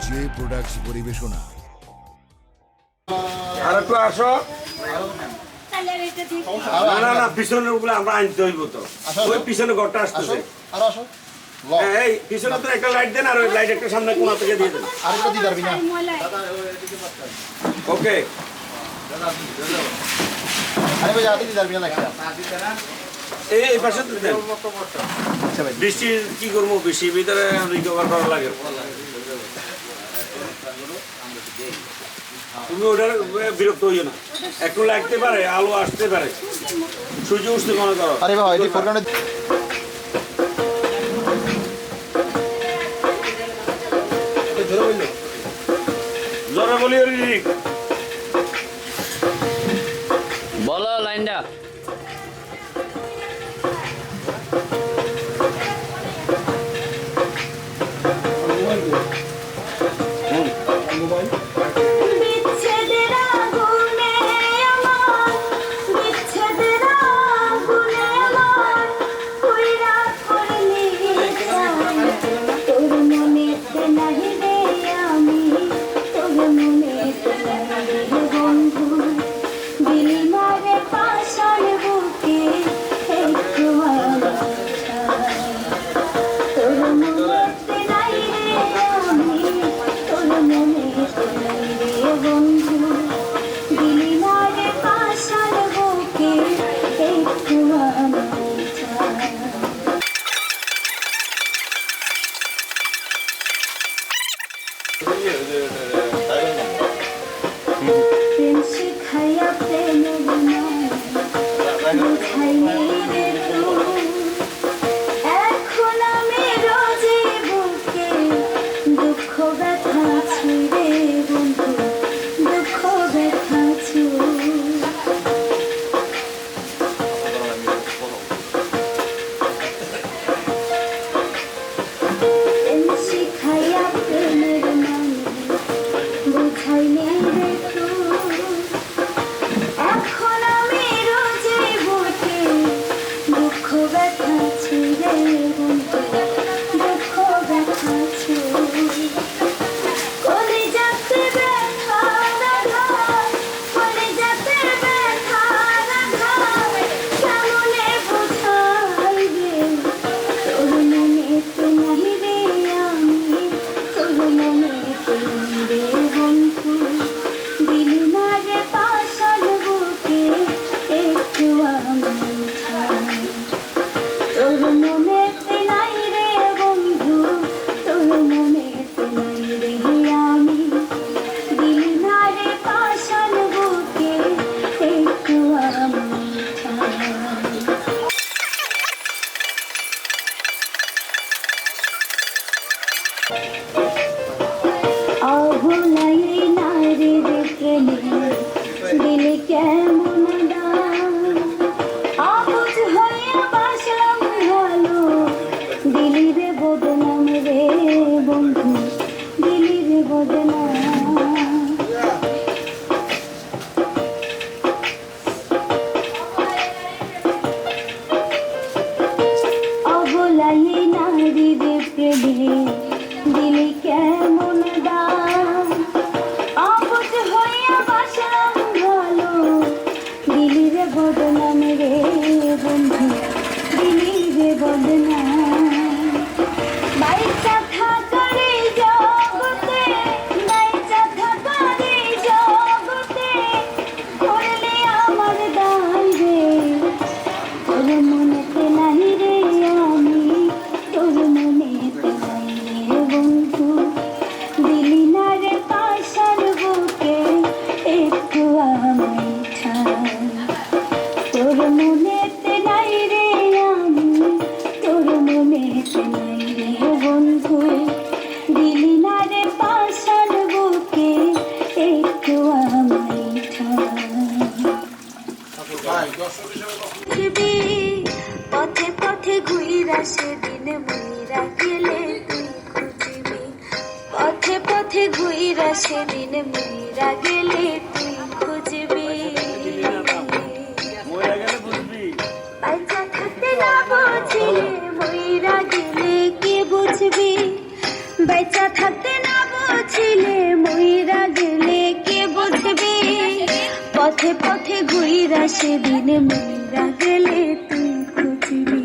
J products পরিবেশনা। আর একটু আসো। না না না, পিছনের ওগুলো আমরা আনতে হইব তো। ওই পিছনে ঘরটা আসতেছে। আর আসো এই পিছনে তো একটা লাইট দেন, আর ওই লাইট একটা সামনে কোণা থেকে দিয়ে দেন। আরেকটা দিতে পারবি না ওকে। আরে ভাই যাতে দিতে পারবি না লাগছে এই পাশে তো দেন। বৃষ্টি কি করবো, বেশি ভিতরে রিকভার করা লাগে। তুমি ওটার বিরক্ত হইও না, একটু লাগতে পারে, আলো আসতে পারে, সূর্য উঠতে মনে করো। আরে ভাই এটি ফোরগ্রাউন্ডে জোরে বলি বলো লাইনটা। বিচ্ছেদের আগুনে আমার, বিচ্ছেদের আগুনে আমার পুইরা করলি চাই। তোর মনেতে নাহি রে আমি, তোর মনেতে নাহি রে বন্ধু। দিলি মারে পাশার বুকে একটু আমার ছাই। তোর মনেতে নাই রে আমি, তোর মনেতে নাই রে বন্ধু। দিলি মারে পাশার বুকে একটু আমার ছাই। প্রেম শিখাইয়া প্রেমের নয় বুঝাইনি রে তুই। এখন আমি রোজে বুকে দুঃখ ব্যথা ছুঁড়ে বন্ধু, দুঃখ ব্যথা ছুঁড়ে। প্রেম শিখাইয়া প্রেমের নয় বুঝাইনি রে তুই। এখন আমি রোজে বুকে দুঃখ ব্যথা ছুঁড়ে বন্ধু, দুঃখ ব্যথা ছুঁড়ে। কলিজাতে ব্যথার আঘাত, কলিজাতে ব্যথার আঘাত কেমনে বুঝাই রে। তোর মনেতে নাহি রে আমি, তোর মনেতে নাহি রে বন্ধু। দিলি মারে পাশার বুকে একটু আমি ছাই। তোর মনেতে নাই রে বন্ধু, তোর মনেতে নাই রে আমি। দিলি মারে পাশার বুকে একটু আমি ছাই। অভুলাই নারী রেখে দিলে কেমন দাম। অবুঝ হইয়া বাসলাম ভালো, দিলি রে বদনাম রে বন্ধু, দিলি রে বদনাম। অবলাই নারী রেখে দিলি কেমন দাম। অবুঝ হইয়া বাসলাম ভালো, দিলি রে বদনাম রে বন্ধু, দিলি রে বদনাম। বাইচা থাকারে জগতে, বাইচা থাকারে জগতে করলে আমার দায় রে। তোর মনেতে নাহি রে আমি, তোর মনেতে নাই রে বন্ধু। দিলি না রে পাশার বুকে একটু আমায় ঠাই। তোর মনেতে নাই রে আমি, তোর মনেতে নাই রে বন্ধু। দিলি না রে পাশার বুকে একটু আমায় ঠাই। পথে পথে ঘুইরা সেদিন মইরা গেলে তুই খুঁজবি। পথে পথে ঘুইরা সেদিন মইরা গেলে তুই খুঁজবি। বাইচা থাকতে না বুঝিলে মইরা গেলে কি বুঝবি। বাইচা থাকতে না বুঝিলে মইরা গেলে কে বুঝবে পথে পথে ঘুইরা সেদিন মইরা গেলে তুই খুঁজবি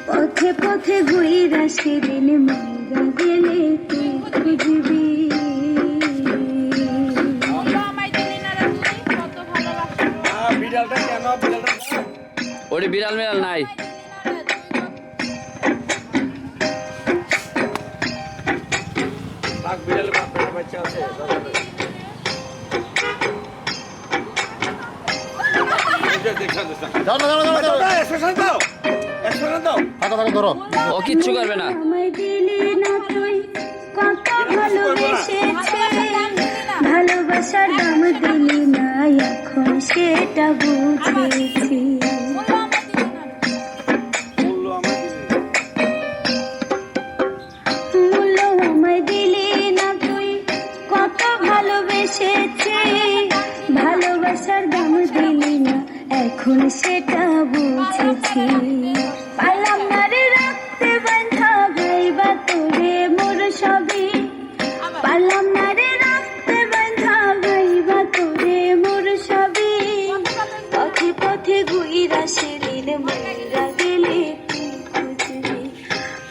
পথে পথে ঘুইরা সেদিন মইরা গেলে তুই খুঁজবি বিড়ালটা কেন বিড়ালটা ওরে বিড়াল মিড়াল নাই বাঘ বিড়াল বাচ্চা আছে যাও না, যাও না, যাও না, যাও না। এক্সপ্রেশন দাও এক্সপ্রেশন দাও থাকো, থাকো, ধরো। ও কিচ্ছু করবে না আমায় দিলি না তুই কত ভালোবেসেছে ভালোবাসার দাম দিলি না এখন সেটা বুঝেছি মূল্য আমার মূল্য আমায় দিলি না তুই কত ভালোবেসেছে ভালোবাসার দাম দিলি না এখন সেটা বুঝেছি পারলাম না রে রাখতে বাঁধা গাইবা তোরে মোর সবই পারলাম না রে রাখতে বাঁধা গাইবা তোরে মোর সবই পথে পথে ঘুইরা সেদিন মইরা গেলে তুই খুঁজবি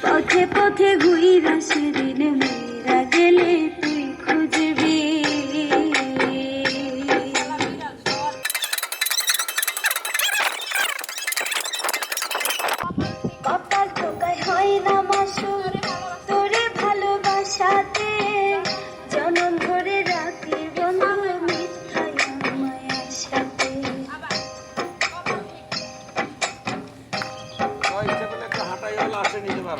পথে পথে ঘুইরা সেদিন মইরা গেলে তুই খুঁজবি কপাল টোকায় হয় না মাসুর তোরে ভালোবাসাতে জনম ধরে রাখি বন্ধু মিথ্যায় আমায় আশাতে ইচ্ছা করলে একটা হাঁটাই হলো আসে নিতে পারো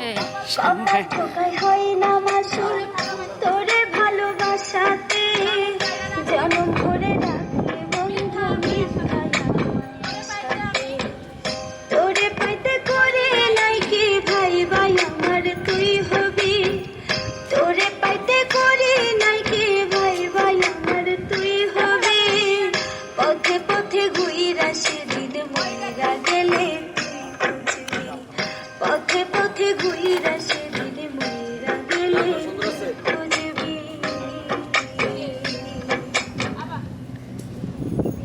কপাল টোকায় হয় না মাসুর তোরে ভালোবাসাতে জনম ধরে রাখি বন্ধু মিথ্যায় আমায় আশাতে তোরে পাইতে করে নাই কি ভাই ভাই আমার তুই হবি তোরে পাইতে করে নাই কি ভাই ভাই আমার তুই হবি পথে পথে ঘুইরা সেদিন মইরা গেলে তুই খুঁজবি পথে পথে ঘুইরা সেদিন মইরা গেলে তুই খুঁজবি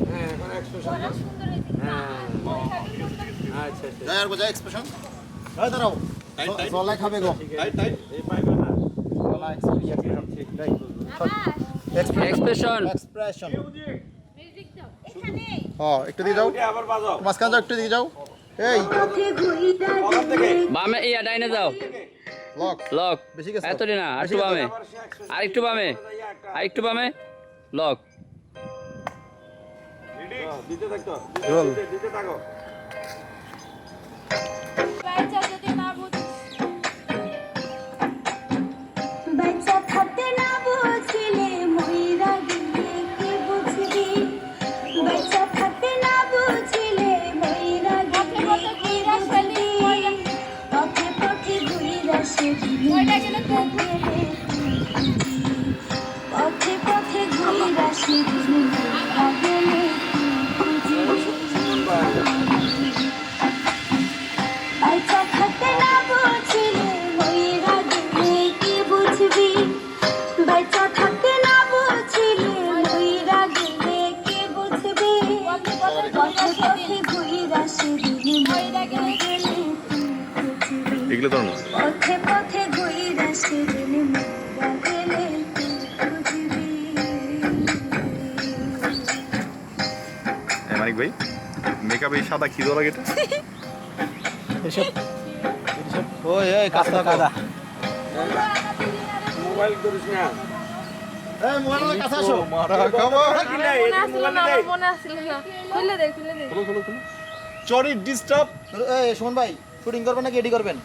হ্যাঁ এখন এক্সপ্রেশন আচ্ছা আচ্ছা যাই আর গো, যাই, expression। এই দাঁড়াও। জলাই খাবে গো। এই পাইবে না জলা expression। যাই। Expression Expression। একটু দিয়ে যাও। ওটা আবার বাজাও মাঝখানে যাও, একটু দিয়ে যাও। এই, পথে ঘুইরা ওখান থেকে বামে ইয়া ডাইনে যাও লক। লক বেশি গেছে তো? এতটি না আর একটু বামে আর একটু বামে আর একটু বামে লক দিতে থাকতো রোল। দিতে থাকো বাচ্চা থাকতে না বুঝিলে মইরা গেলে কে বুঝবি বাচ্চা থাকতে না বুঝিলে মইরা গেলে কে বুঝবি পথে পথে ঘুইরা সেদিন পথে পথে ঘুইরা সেদিন মইরা গেলে তুই খুঁজবি বাচ্চা থাকতে না বুঝিলে মইরা গেলে কি বুঝবি বাচ্চা থাকতে না বুঝিলে মইরা গেলে কি বুঝবি পথে পথে ঘুইরা সেদিন মইরা গেলে তুই খুঁজবি এগুলো ধরুন পথে পথে ঘুইরা সেদিন মইরা গেলে তুই খুঁজবি মানিক ভাই মেকআপ এই সাদা কি দেওয়া লাগে এটা ওই, কাঁচা কাদা। মোবাইল করিস না এই, মোবাইলটা কাছে আসো। সরি ডিস্টার্ব এই, সুমন ভাই, শুটিং করবেন নাকি এডি করবেন?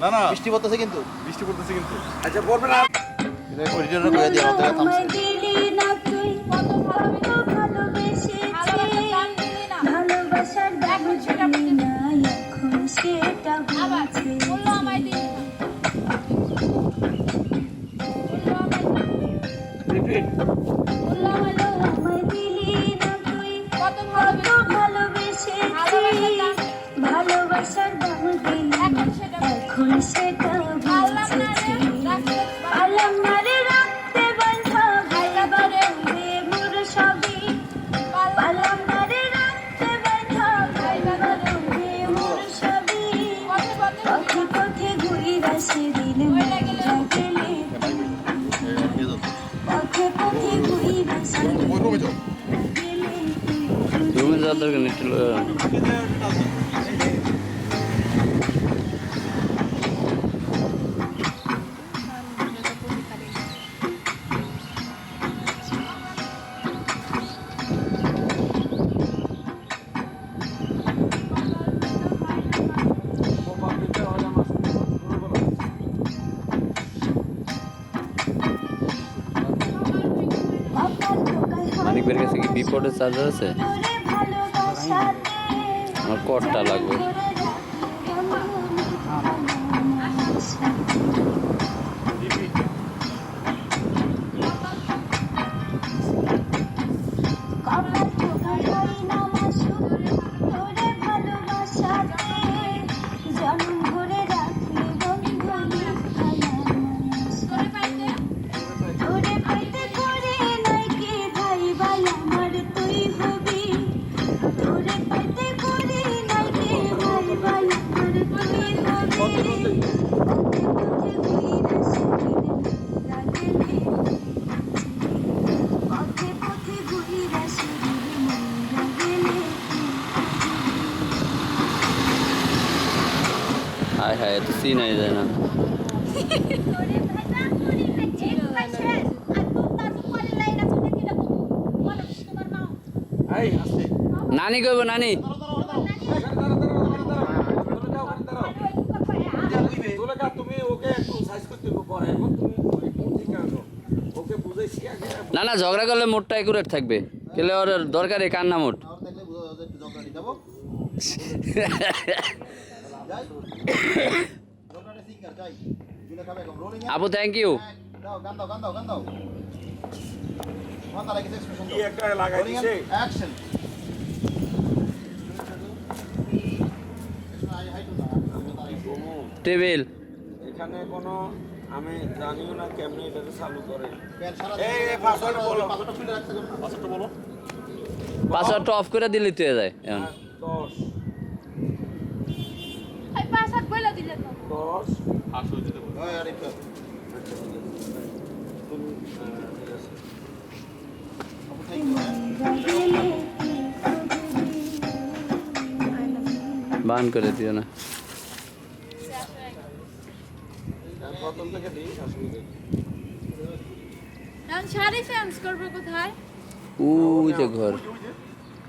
না না বৃষ্টি পড়তেছে কিন্তু। বৃষ্টি পড়তেছে কিন্তু আচ্ছা বলবে না অরিজিনাল কইয়া দিও, আমাদের থামছে। আমায় দিলি না তুই কত ভালোবেসেছি ভালোবাসার দাম দিলি না এখন সেটা বুঝেছি রিপিট আমায় দিলি না তুই কত ভালোবেসেছি ভালোবাসার দাম দিলি এখন সেটা বুঝেছি পারলাম না রে রাখতে দিলে মনটা গেলে পথে পথে ঘুইরা গেলে রুমে যাওয়ার দরকার নেই একটু মানিকের কাছে কি বিপদের চার্জার আছে? আমার কটটা লাগবে। হায় হায় এত সিন হয়ে যায় না। নানি কইব নানি না না ঝগড়া করলে মোটটা একুরেট থাকবে কেলে ওর দরকারে কান্না মোট আপু থ্যাংক ইউ কি একটা লাগাই দিছে টেবিল এখানে কোনো আমি জানিও না কেমনে এটাকে চালু করে এই পাসওয়ার্ড বলো পাঁচটা বলো। পাসওয়ার্ডটা অফ করে দিলে তো যায় এখন 10 আসো যেতে বলো। বান করে দিও না প্রথম থেকে দিই অসুবিধা শাড়ি চেঞ্জ করবো কোথায়? ওই যে ঘর ওই যে